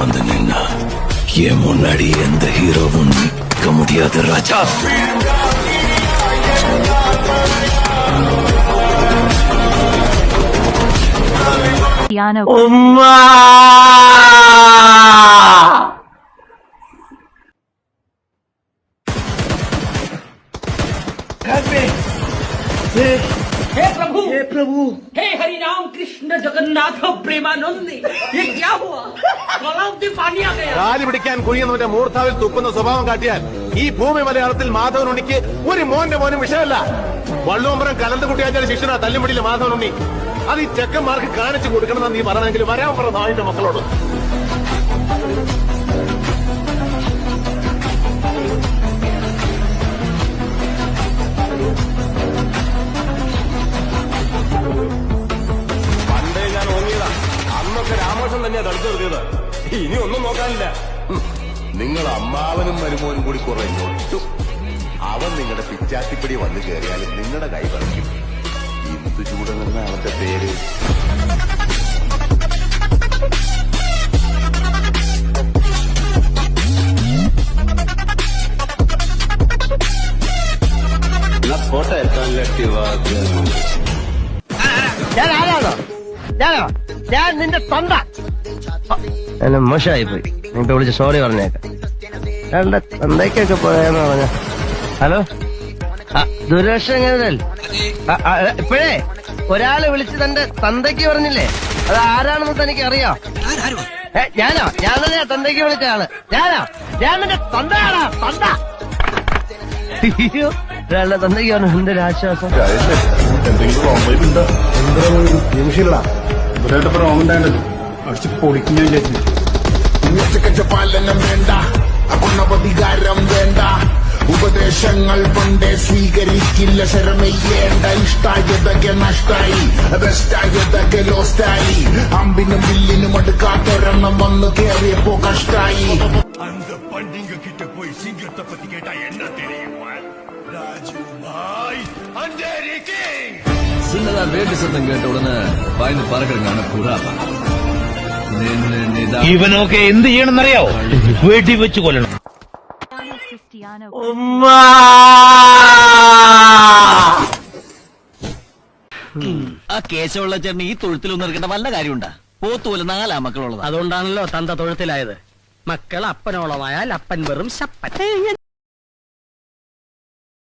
வந்து நின்னா என் முன்னாடி எந்த ஹீரோவும் நிற்க முடியாது ராஜா. हे प्रभु, हे प्रभु, हे हरि राम कृष्ण जगन्नाथ प्रेमानंद, ये क्या हुआ? तालाब में पानी आ गया. കാലി പിടിക്കാൻ കുഴിയുന്നവന്റെ മൂർധാവിൽ തുപ്പുന്ന സ്വഭാവം കാട്ടിയാൽ ഈ ഭൂമി മലയാളത്തിൽ മാധവനുണ്ണിക്ക് ഒരു മോനും വിഷയമല്ല. വള്ളുവമ്പുറം കലന്ത് കുട്ടിയാച്ചാൽ ശിക്ഷണ തല്ലുമുടിയിലെ മാധവനുണ്ണി. അത് ഈ ചെക്കന്മാർക്ക് കാണിച്ചു കൊടുക്കണമെന്ന് നീ പറയണമെങ്കിൽ വരാൻ പറഞ്ഞ നായിന്റെ മക്കളോട്. പണ്ടേ ഞാൻ ഓങ്ങിയതാ. അന്നൊക്കെ രാമോഷം തന്നെയാ തടുത്തു നിർത്തിയത്. ഇനി ഒന്നും നോക്കാനില്ല. നിങ്ങൾ അമ്മാവനും മരുമോനും കൂടി കുറെ ഞൊട്ടു. അവൻ നിങ്ങളുടെ പിച്ചാത്തിപ്പിടി വന്ന് കയറിയാലും നിങ്ങളുടെ കൈ പറിക്കും. ഇന്ദു ചൂടെന്ന അവന്റെ പേര്. ഫോട്ടോ എടുക്കാനില്ല. ഞാൻ നിന്റെ തൊണ്ട എന്നെ മോശമായി പോയി. ഇപ്പൊ വിളിച്ച് സോറി പറഞ്ഞേക്കാം. എന്റെ തന്തയ്ക്കൊക്കെ പോയെന്ന് പറഞ്ഞ. ഹലോ, ദുരക്ഷ ഇപ്പോഴേ ഒരാള് വിളിച്ച് തന്റെ തന്തയ്ക്ക് പറഞ്ഞില്ലേ, അത് ആരാണെന്ന് തനിക്ക് അറിയാം? ഞാനോ? ഞാൻ തന്നെയാ തന്തയ്ക്ക് വിളിച്ച ആള്. ഞാൻ നിന്റെ തൊണ്ടയാണോ? തൊണ്ട. ഒരാളുടെ തന്തയ്ക്ക് പറഞ്ഞു. എന്തൊരു ആശ്വാസം. അടിച്ച് പൊളിക്കുന്ന പാലനം വേണ്ട, അപൂർണാധികാരം വേണ്ട, ഉപദേശങ്ങൾ പണ്ടേ സ്വീകരിക്കില്ല, ശരമയ്യേണ്ട. ഇഷ്ടായതൊക്കെ നഷ്ടായി, ബെസ്റ്റായതൊക്കെ ലോസ്റ്റായി. അമ്പിനും വില്ലിനും അടുക്കാത്തൊരെണ്ണം വന്നു കേറിയപ്പോ കഷ്ടായി. அந்த பண்டிங்க கிட்ட போய் சிங்கத்தை பத்தி கேட்டா என்ன தெரியும்? ராஜு பாய் அண்டேரி கிங். சின்னதா வேட்டு சத்தம் கேட்ட உடனே பயந்து பறக்கிறதுக்கான புறாவா? ഇവനൊക്കെ എന്ത് ചെയ്യണമെന്നറിയാവോ? വീട്ടിൽ വെച്ച് കൊല്ലണം. ആ കേശവുള്ള ചേട്ടന് ഈ തൊഴുത്തിലൊന്നും ഇറക്കേണ്ട വല്ല കാര്യമുണ്ടാ? പോത്തുപോലെ 4 മക്കളുള്ളത്. അതുകൊണ്ടാണല്ലോ തന്ത തൊഴുത്തിലായത്. മക്കൾ അപ്പനോളമായാൽ അപ്പൻ വെറും ശപ്പൻ.